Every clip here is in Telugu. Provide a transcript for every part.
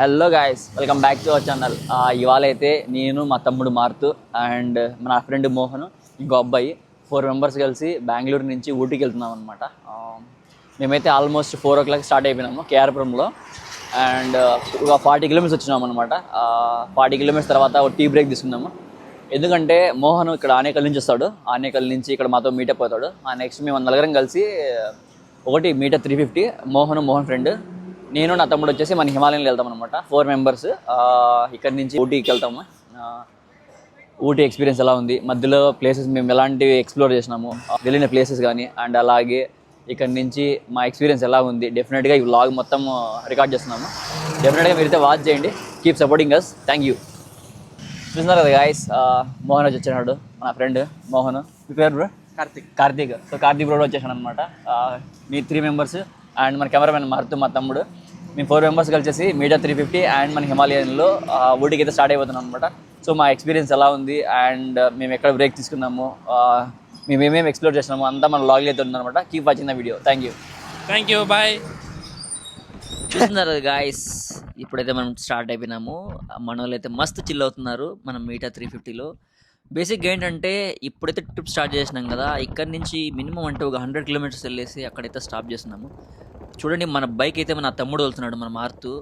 Hello guys, welcome back to our channel. ఇవాళ అయితే నేను మా తమ్ముడు మారుతూ అండ్ మన ఫ్రెండ్ మోహన్ ఇంకో అబ్బాయి 4 మెంబర్స్ కలిసి బెంగళూరు నుంచి ఊటీకి వెళ్తున్నాం అనమాట. మేమైతే ఆల్మోస్ట్ 4 o'clock స్టార్ట్ అయిపోయినాము కేఆర్పురంలో అండ్ ఒక 40 kilometers వచ్చినాము అనమాట. 40 kilometers తర్వాత ఒక టీ బ్రేక్ తీసుకున్నాము. ఎందుకంటే మోహన్ ఇక్కడ ఆనేకల్ నుంచి వస్తాడు, ఆనేకల్ నుంచి ఇక్కడ మాతో మీటప్ అవుతాడు. నెక్స్ట్ మేము నలుగురం కలిసి ఒకటి మీటర్ 350 మోహన్ ఫ్రెండ్, నేను నా తమ్ముడు వచ్చేసి మన హిమాలయంలో వెళ్తాం అనమాట. 4 members ఇక్కడ నుంచి ఊటీకి వెళ్తాము. ఊటీ ఎక్స్పీరియన్స్ ఎలా ఉంది, మధ్యలో ప్లేసెస్ మేము ఎలాంటివి ఎక్స్ప్లోర్ చేసినాము, వెళ్ళిన ప్లేసెస్ కానీ అండ్ అలాగే ఇక్కడ నుంచి మా ఎక్స్పీరియన్స్ ఎలా ఉంది, డెఫినెట్గా ఈ వ్లాగ్ మొత్తం రికార్డ్ చేస్తున్నాము. డెఫినెట్గా మీరైతే వాచ్ చేయండి. Keep supporting us. Thank you. చూస్తున్నారు కదా గాయస్, మోహన్ వచ్చి వచ్చాడు, మన ఫ్రెండ్ మోహన్. మీ పేరు bro? Karthik. So Karthik bro వచ్చేసాడు అనమాట. మీ 3 members అండ్ మన కెమెరామెన్ మారుతూ మా తమ్ముడు, మేము 4 members కలిసి మీటర్ 350 అండ్ మన హిమాలయన్లో ఊటీకి అయితే స్టార్ట్ అయిపోతున్నాం అనమాట. సో మా ఎక్స్పీరియన్స్ ఎలా ఉంది అండ్ మేము ఎక్కడ బ్రేక్ తీసుకున్నాము, మేము ఏమేమి ఎక్స్ప్లోర్ చేసినాము అంతా మన వ్లాగ్లో అయితే ఉందన్నమాట. Keep watching the video. Thank you. Bye. చూస్తున్నారు గాయస్, ఇప్పుడైతే మనం స్టార్ట్ అయిపోయినాము. మన వాళ్ళు అయితే మస్తు చిల్ అవుతున్నారు మనం మీటర్ 350లో. బేసిక్గా ఏంటంటే ఇప్పుడైతే ట్రిప్ స్టార్ట్ చేసినాం కదా, ఇక్కడ నుంచి మినిమం అంటే ఒక 100 kilometers వెళ్ళేసి అక్కడైతే స్టాప్ చేస్తున్నాము. చూడండి, మన బైక్ అయితే మన తమ్ముడు వెళ్తున్నాడు, మన మారుతూ.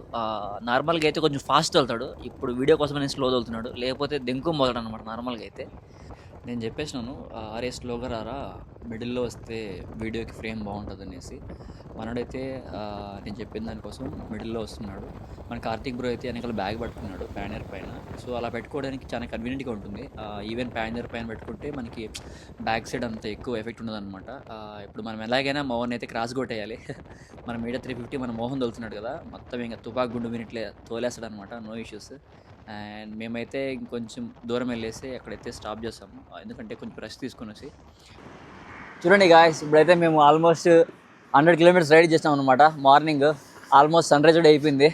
నార్మల్గా అయితే కొంచెం ఫాస్ట్ వెళ్తాడు, ఇప్పుడు వీడియో కోసం నేను స్లో వెళ్తున్నాడు, లేకపోతే దెంకు పోతాడు అనమాట. నార్మల్గా అయితే నేను చెప్పేసినాను, అరే స్లోగా రారా, మిడిల్లో వస్తే వీడియోకి ఫ్రేమ్ బాగుంటుంది అనేసి. మనోడైతే నేను చెప్పిన దానికోసం మిడిల్లో వస్తున్నాడు. మన కార్తీక్ బ్రో అయితే వెనకాల బ్యాగ్ పట్టుకున్నాడు ప్యానర్ పైన. సో అలా పెట్టుకోవడానికి చాలా కన్వీనియంట్గా ఉంటుంది. ఈవెన్ ప్యానర్ పైన పెట్టుకుంటే మనకి బ్యాక్ సైడ్ అంత ఎక్కువ ఎఫెక్ట్ ఉండదు అనమాట. ఇప్పుడు మనం ఎలాగైనా మోహన్ అయితే క్రాస్ కొట్టేయాలి. మన మీటర్ 350 మన మోహన్ తోలుతున్నాడు కదా, మొత్తం ఇంకా తుపాకు గుండు మినిట్లే తోలేస్తాడు అనమాట. No issues. అండ్ మేమైతే ఇంకొంచెం దూరం వెళ్ళేసి అక్కడైతే స్టాప్ చేస్తాము, ఎందుకంటే కొంచెం రెస్ట్ తీసుకునేసి. చూడండి గాయస్, ఇప్పుడైతే మేము ఆల్మోస్ట్ 100 kilometers రైడ్ చేస్తాం అనమాట. మార్నింగ్ ఆల్మోస్ట్ సన్ రైజ్ కూడా అయిపోయింది.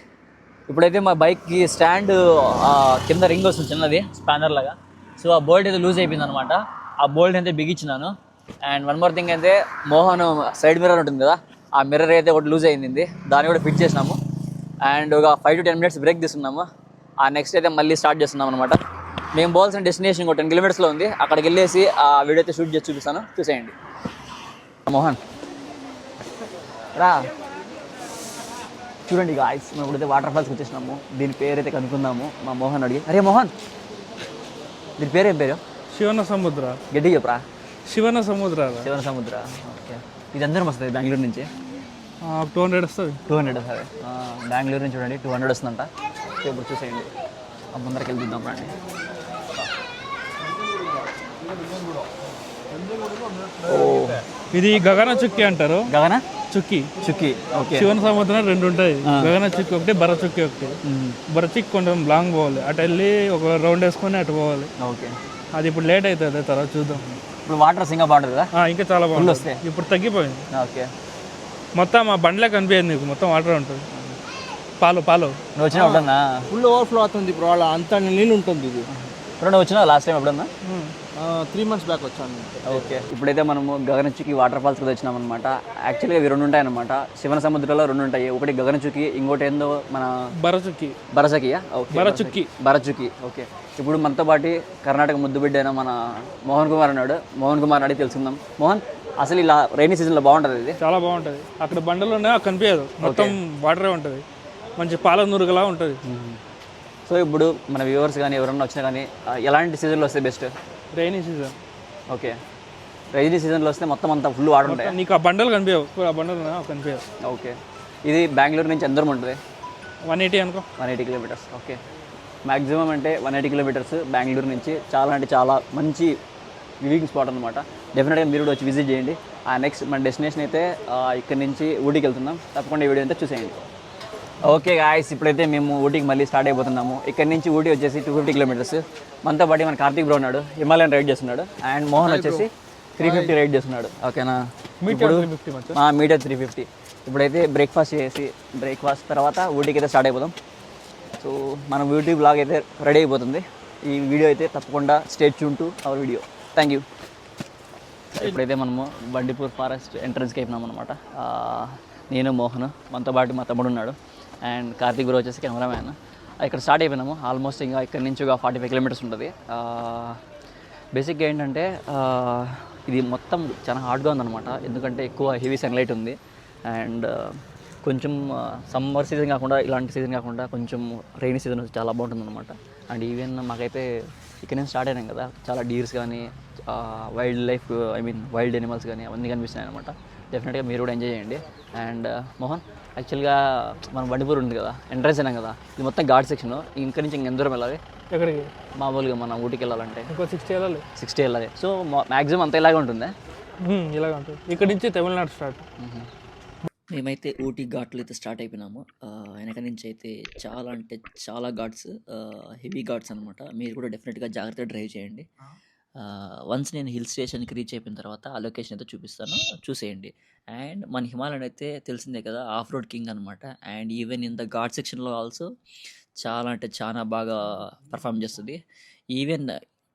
ఇప్పుడైతే మా బైక్కి స్టాండ్ కింద రింగ్ వస్తుంది చిన్నది స్పానర్ లాగా. సో ఆ బోల్ట్ అయితే లూజ్ అయిపోయింది అనమాట. ఆ బోల్ట్ అయితే బిగించినాను. అండ్ వన్ మోర్ థింగ్ అయితే మోహన్ సైడ్ మిర్రర్ ఉంటుంది కదా, ఆ మిర్రర్ అయితే ఒకటి లూజ్ అయింది, దాన్ని కూడా ఫిట్ చేసినాము. అండ్ ఒక 5 to 10 minutes బ్రేక్ తీసుకున్నాము. ఆ నెక్స్ట్ అయితే మళ్ళీ స్టార్ట్ చేస్తున్నాం అనమాట. మేము పోవాల్సిన డెస్టినేషన్ ఒక 10 kilometers ఉంది. అక్కడికి వెళ్ళేసి ఆ వీడియో అయితే షూట్ చేసి చూపిస్తాను, చూసేయండి. మోహన్ రా. చూడండి గాయ్స్, మేము ఇప్పుడైతే వాటర్ ఫాల్స్కి వచ్చేసినాము. దీని పేరు అయితే కనుక్కుందాము. మా మోహన్ అడిగి, అరే మోహన్ దీని పేరు ఏం పేరు? శివన సముద్ర. గడ్డి చెప్పరా. శివన సముద్ర. ఓకే. ఇది అందరం వస్తుంది బెంగళూరు నుంచి. 200 వస్తుంది. 200 వస్తుంది బెంగళూరు నుంచి. చూడండి 200 వస్తుందంట. ఇప్పుడు చూసేయండి, ముందరికి వెళ్తుందాం రండి. ఇది గగన చుక్కి అంటారు. గగన చుక్కి. ఓకే. శివన సముద్రం 2 ఉంటాయి. గగన చుక్కి ఒకటి, బర చుక్కి ఒకటి. బర చుక్కి కొంచెం లాంగ్ పోవాలి, అటు వెళ్ళి ఒక రౌండ్ వేసుకొని అటు పోవాలి. ఓకే. అది ఇప్పుడు లేట్ అవుతుంది, తర్వాత చూద్దాం. ఇప్పుడు వాటర్ సింగా బాగుంటుంది కదా? ఇంకా చాలా బాగుంది. ఇప్పుడు తగ్గిపోయింది. ఓకే. మొత్తం ఆ బండ్లే కనిపించదు నీకు, మొత్తం వాటర్ ఉంటుంది. పాలు నువ్వు వచ్చినా ఉంటుందా? ఫుల్ ఓవర్ఫ్లో అవుతుంది ఇప్పుడు, వాళ్ళ అంతా నీళ్ళు ఉంటుంది. ఇది ఇప్పుడు నువ్వు వచ్చినా లాస్ట్ టైం ఎప్పుడన్నా? 3 months బ్యాక్ వచ్చాను. ఓకే. ఇప్పుడైతే మనము గగనచుకి వాటర్ ఫాల్స్ కూడా వచ్చినాం అనమాట. యాక్చువల్గా ఇవి 2 ఉంటాయి అనమాట. శివన సముద్రంలో 2 ఉంటాయి. ఒకటి గగనచుకి, ఇంకోటి ఏందో మన బరచకియా. ఓకే, బరచుకి. ఓకే. ఇప్పుడు మనతో పాటు కర్ణాటక ముద్దుబిడ్డ అయినా మన మోహన్ కుమార్ అన్నాడు. మోహన్ కుమార్ అడిగి తెలుసుకుందాం. మోహన్, అసలు ఇలా రైనీ సీజన్లో బాగుంటుంది? ఇది చాలా బాగుంటుంది. అక్కడ బండలు ఉన్నాయి, కనిపించదు, మొత్తం వాటరే ఉంటుంది, మంచి పాల నురుగలా ఉంటుంది. సో ఇప్పుడు మన వ్యూవర్స్ కానీ ఎవరన్నా వచ్చినా కానీ ఎలాంటి సీజన్లో వస్తే best? Rainy season. Okay. Rainy సీజన్లో వస్తే మొత్తం అంతా ఫుల్ వాటర్ ఉంటాయి. నీకు ఆ బండలు కనిపించవు, ఆ బండలు కనిపించవు. ఓకే. ఇది బెంగళూరు నుంచి ఎంత దూరం ఉంటుంది? 180 అనుకో. 180 kilometers. ఓకే. మ్యాక్సిమం అంటే 180 kilometers బెంగళూరు నుంచి. చాలా అంటే చాలా మంచి వ్యూయింగ్ స్పాట్ అనమాట. డెఫినెట్గా మీరు కూడా వచ్చి విజిట్ చేయండి. నెక్స్ట్ మన డెస్టినేషన్ అయితే ఇక్కడ నుంచి ఊటీకి వెళ్తున్నాం. తప్పకుండా ఈ వీడియో అంతా చూసేయండి. ఓకే గాయస్, ఇప్పుడైతే మేము ఊటీకి మళ్ళీ స్టార్ట్ అయిపోతున్నాము. ఇక్కడ నుంచి ఊటీ వచ్చేసి 250 kilometers. మనతో పాటు మన కార్తీక్ బ్రో ఉన్నాడు, హిమాలయన్ రైడ్ చేస్తున్నాడు. అండ్ మోహన్ వచ్చేసి 350 రైడ్ చేస్తున్నాడు. ఓకేనా? మీటర్ 350. ఇప్పుడైతే బ్రేక్ఫాస్ట్ చేసి, బ్రేక్ఫాస్ట్ తర్వాత ఊటీకి అయితే స్టార్ట్ అయిపోతాం. సో మన యూట్యూబ్ బ్లాగ్ అయితే రెడీ అయిపోతుంది. ఈ వీడియో అయితే తప్పకుండా stay tune to our video. Thank you. ఇప్పుడైతే మనము బండిపూర్ ఫారెస్ట్ ఎంట్రన్స్కి అయిపోయినాం అనమాట. నేను మోహన్, మనతో పాటు మా తమ్ముడు ఉన్నాడు. అండ్ కార్తీక్ బ్రో వచ్చేసి కెమెరామ్యాన్. ఇక్కడ స్టార్ట్ అయిపోయినాము. ఆల్మోస్ట్ ఇంకా ఇక్కడ నుంచి ఒక 45 కిలోమీటర్స్ ఉంటుంది. బేసిక్గా ఏంటంటే ఇది మొత్తం చాలా హార్డ్గా ఉందన్నమాట, ఎందుకంటే ఎక్కువ హెవీ సన్లైట్ ఉంది. అండ్ కొంచెం సమ్మర్ సీజన్ కాకుండా, ఇలాంటి సీజన్ కాకుండా కొంచెం రైనీ సీజన్ చాలా బాగుంటుంది అనమాట. అండ్ ఈవెన్ మాకైతే ఇక్కడ నుంచి స్టార్ట్ అయినాం కదా, చాలా డీర్స్ కానీ వైల్డ్ లైఫ్, వైల్డ్ ఎనిమల్స్ కానీ అవన్నీ కనిపిస్తున్నాయి అనమాట. డెఫినెట్గా మీరు కూడా ఎంజాయ్ చేయండి. అండ్ మోహన్, యాక్చువల్గా మనం బండిపూర్ ఉంది కదా, ఎంట్రన్స్ అయినాం కదా, ఇది మొత్తం ఘాట్ సెక్షన్. ఇంకా నుంచి ఇంకెంత దూరం వెళ్ళాలి? ఎక్కడికి? మామూలుగా మనం ఊటీకి వెళ్ళాలంటే ఇంకో 60 వెళ్ళాలి. 60 వెళ్ళాలి. సో మ్యాక్సిమం అంత ఇలాగే ఉంటుంది. ఇలాగ ఉంటుంది. ఇక్కడ నుంచి తమిళనాడు స్టార్ట్. మేమైతే ఊటీ ఘాట్లు అయితే స్టార్ట్ అయిపోయినాము. వెనక నుంచి అయితే చాలా అంటే చాలా ఘాట్స్, హెవీ ఘాట్స్ అనమాట. మీరు కూడా డెఫినెట్గా జాగ్రత్తగా డ్రైవ్ చేయండి. వన్స్ నేను హిల్ స్టేషన్కి రీచ్ అయిపోయిన తర్వాత ఆ లొకేషన్ అయితే చూపిస్తాను, చూసేయండి. అండ్ మన హిమాలయన్ అయితే తెలిసిందే కదా, ఆఫ్ రోడ్ కింగ్ అనమాట. And even in the ghat సెక్షన్లో ఆల్సో చాలా అంటే చాలా బాగా పర్ఫామ్ చేస్తుంది. ఈవెన్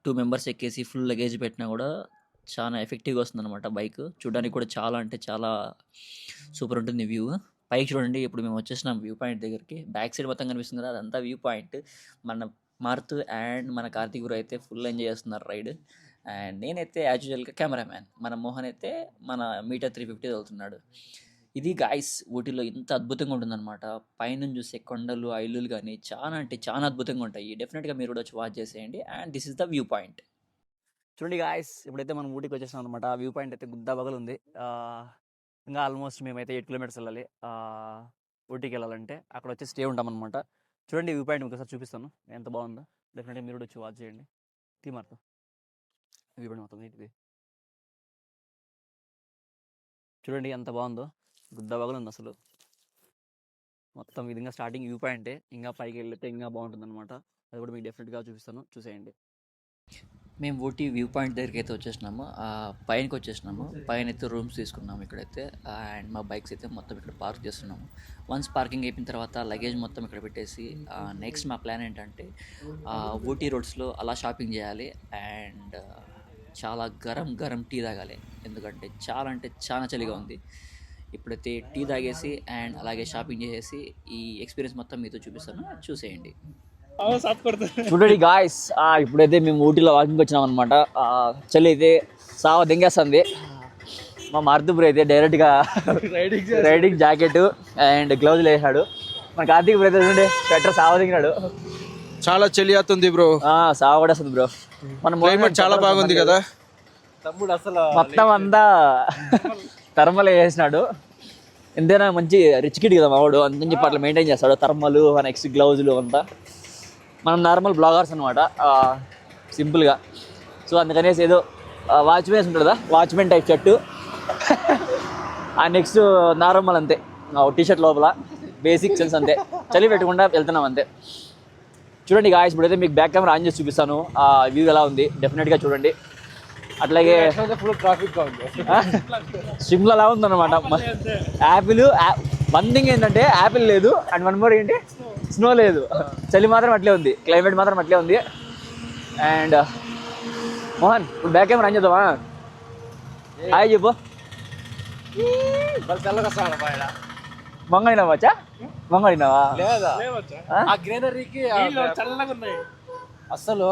2 మెంబర్స్ ఎక్కేసి ఫుల్ లగేజ్ పెట్టినా కూడా చాలా ఎఫెక్టివ్గా వస్తుంది అనమాట. బైక్ చూడడానికి కూడా చాలా అంటే చాలా సూపర్ ఉంటుంది వ్యూ. పైకి చూడండి, ఇప్పుడు మేము వచ్చేసినాం వ్యూ పాయింట్ దగ్గరికి. బ్యాక్ సైడ్ మొత్తం కనిపిస్తుంది కదా, అదంతా వ్యూ పాయింట్. మన మారుతు అండ్ మన కార్తీక్ గురు అయితే ఫుల్ ఎంజాయ్ చేస్తున్నారు రైడ్. అండ్ నేనైతే యాక్చువల్గా కెమెరామ్యాన్, మన మోహన్ అయితే మన మీటర్ 350 వెళ్తున్నాడు. ఇది గాయస్ ఊటీలో ఇంత అద్భుతంగా ఉంటుందన్నమాట. పైన చూసే కొండలు, ఐలులు కానీ చాలా అంటే చాలా అద్భుతంగా ఉంటాయి. డెఫినెట్గా మీరు కూడా వచ్చి వాచ్ చేసేయండి. And this is the view point. చూడండి గాయస్, ఇప్పుడైతే మనం ఊటీకి వచ్చేసాం అనమాట. వ్యూ పాయింట్ అయితే గుద్దాబగలు ఉంది. ఇంకా ఆల్మోస్ట్ మేమైతే 8 కిలోమీటర్స్ వెళ్ళాలి ఊటీకి వెళ్ళాలంటే. అక్కడ వచ్చి స్టే ఉంటామన్నమాట. చూడండి వ్యూ పాయింట్ ఒకసారి చూపిస్తాను ఎంత బాగుందో. డెఫినెట్గా మీరు కూడా వచ్చి వాచ్ చేయండి. తీమార్తో వ్యూ పాయింట్ మొత్తం ఇది చూడండి ఎంత బాగుందో, గుద్దాబగలు ఉంది అసలు మొత్తం. విధంగా స్టార్టింగ్ వ్యూ పాయింటే, ఇంకా పైకి వెళ్తే ఇంకా బాగుంటుంది అనమాట. అది కూడా మీకు డెఫినెట్గా చూపిస్తాను, చూసేయండి. మేము ఊటీ వ్యూ పాయింట్ దగ్గరికి అయితే వచ్చేసినాము. పైనకి వచ్చేసినాము. పైన అయితే రూమ్స్ తీసుకున్నాము ఇక్కడైతే. అండ్ మా బైక్స్ అయితే మొత్తం ఇక్కడ పార్క్ చేస్తున్నాము. వన్స్ పార్కింగ్ అయిపోయిన తర్వాత లగేజ్ మొత్తం ఇక్కడ పెట్టేసి నెక్స్ట్ మా ప్లాన్ ఏంటంటే ఊటీ రోడ్స్లో అలా షాపింగ్ చేయాలి. అండ్ చాలా గరం గరం టీ తాగాలి, ఎందుకంటే చాలా చలిగా ఉంది. ఇప్పుడైతే టీ తాగేసి అండ్ అలాగే షాపింగ్ చేసేసి ఈ ఎక్స్పీరియన్స్ మొత్తం మీతో చూపిస్తాను, చూసేయండి. చూడండి గాయస్, ఇప్పుడైతే మేము ఊటీలో వాకింగ్ వచ్చినాం అనమాట. చలి అయితే సావ దెంగేస్తుంది. మా మార్దుబ్రు అయితే డైరెక్ట్గా రైడింగ్ జాకెట్ అండ్ గ్లౌజులు వేసాడు. మన కార్తీక్ బ్రో అయితే చూడండి స్వెటర్ సావ దిగినాడు. చాలా చలి అవుతుంది బ్రో. సావ కూడా వస్తుంది బ్రో. మన క్లైమేట్ చాలా బాగుంది కదా. తమ్ముడు అసలు మొత్తం అంతా థర్మల్ వేసినాడు. ఎంతైనా మంచి రిచ్ కిడ్ కదా మావాడు, అందుకని చెప్పి అట్లా మెయింటైన్ చేస్తాడు. థర్మల్, నెక్స్ట్ గ్లౌజులు అంతా. మనం నార్మల్ బ్లాగర్స్ అనమాట, సింపుల్గా. సో అందుకనేసి ఏదో వాచ్మెన్స్ ఉంటుంది కదా, watchman type shirt, next normal అంతే, టీషర్ట్ లోపల బేసిక్ సెన్స్ అంతే. చలి పెట్టకుండా వెళ్తున్నాం అంతే. చూడండి గాయస్, ఇప్పుడైతే మీకు బ్యాక్ కెమెరా ఆన్ చేసి చూపిస్తాను. వ్యూ ఎలా ఉంది డెఫినెట్గా చూడండి. అట్లాగే ఫుల్ ట్రాఫిక్గా ఉంది. సిమ్లా అలా ఉందన్నమాట. యాపిల్ వన్ థింగ్ ఏంటంటే యాపిల్ లేదు, అండ్ వన్ మోర్ ఏంటి, స్నో లేదు. చలి మాత్రం అట్లే ఉంది, క్లైమేట్ మాత్రం అట్లే ఉంది. అండ్ మోహన్ ఇప్పుడు బ్యాక్ కెమెరా ఆన్ చేద్దామా? హాయ్ చెప్పు. మంగడినా వచ్చా? మంగడినావా? ఆ గ్రీనరీకి చల్లగా ఉన్నాయి అసలు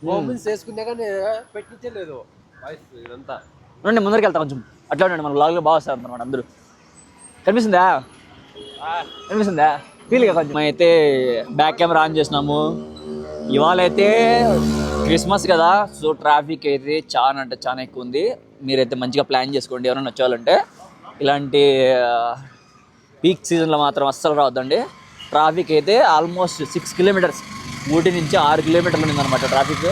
మూమెంట్స్ వేసుకునే కానీ పెట్టించలేదు ఇదంతా. రండి ముందరికి వెళ్తా కొంచెం, అట్లా ఉండండి. మన బ్లాగ్లో బాగా వస్తారు అనమాట అందరూ. కనిపిస్తుందా? ఫీల్గా కొంచెం. అయితే బ్యాక్ కెమెరా ఆన్ చేసినాము. ఇవాళ అయితే క్రిస్మస్ కదా, సో ట్రాఫిక్ అయితే చాలా అంటే చాలా ఎక్కువ ఉంది. మీరైతే మంచిగా ప్లాన్ చేసుకోండి ఎవరైనా వచ్చేవాళ్ళంటే. ఇలాంటి పీక్ సీజన్లో మాత్రం అస్సలు రావద్దండి. ట్రాఫిక్ అయితే ఆల్మోస్ట్ 6 కిలోమీటర్స్, ఊటీ నుంచి 6 కిలోమీటర్లు ఉందన్నమాట ట్రాఫిక్.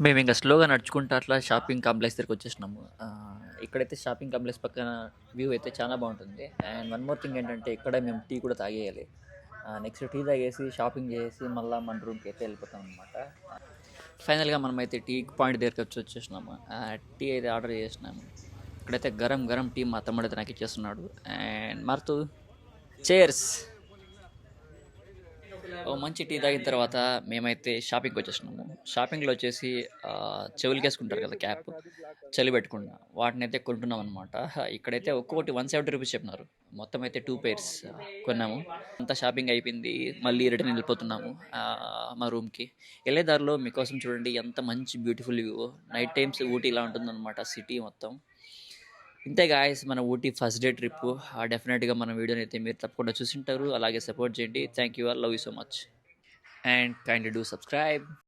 మేము ఇంకా స్లోగా నడుచుకుంటూ అట్లా షాపింగ్ కాంప్లెక్స్ దగ్గరికి వచ్చేసినాము. ఇక్కడైతే షాపింగ్ కాంప్లెక్స్ పక్కన వ్యూ అయితే చాలా బాగుంటుంది. అండ్ వన్ మోర్ థింగ్ ఏంటంటే ఇక్కడ మేము టీ కూడా తాగేయాలి. నెక్స్ట్ టీ తాగేసి షాపింగ్ చేసి మళ్ళీ మన రూమ్కి అయితే వెళ్ళిపోతాం అనమాట. ఫైనల్గా మనమైతే టీ పాయింట్ దగ్గరికి వచ్చేసినాము. టీ అయితే ఆర్డర్ చేసినాము. ఇక్కడైతే గరం గరం టీ మా తమ్ముడు అయితే నాకు ఇచ్చేస్తున్నాడు. అండ్ మారుతూ చేర్స్. ఓ మంచి టీ తాగిన తర్వాత మేమైతే షాపింగ్కి వచ్చేసినాము. షాపింగ్లో వచ్చేసి చెవులకి వేసుకుంటారు కదా క్యాప్, చలి పెట్టకుండా వాటిని అయితే కొంటున్నాం అనమాట. ఇక్కడైతే ఒక్కొక్కటి 170 రూపీస్ చెప్పినారు. మొత్తం అయితే 2 pairs కొన్నాము. అంతా షాపింగ్ అయిపోయింది, మళ్ళీ రిటర్న్ వెళ్ళిపోతున్నాము మా రూమ్కి. వెళ్ళే దారిలో మీకోసం చూడండి ఎంత మంచి beautiful view. Night times Ooty ఇలా ఉంటుందన్నమాట సిటీ మొత్తం. ఇంతే గాయస్ మన ఊటీ ఫస్ట్ డే ట్రిప్. డెఫినెట్గా మన వీడియోని అయితే మీరు తప్పకుండా చూసింటారు. అలాగే సపోర్ట్ చేయండి. Thank you all, love you so much and kindly do subscribe.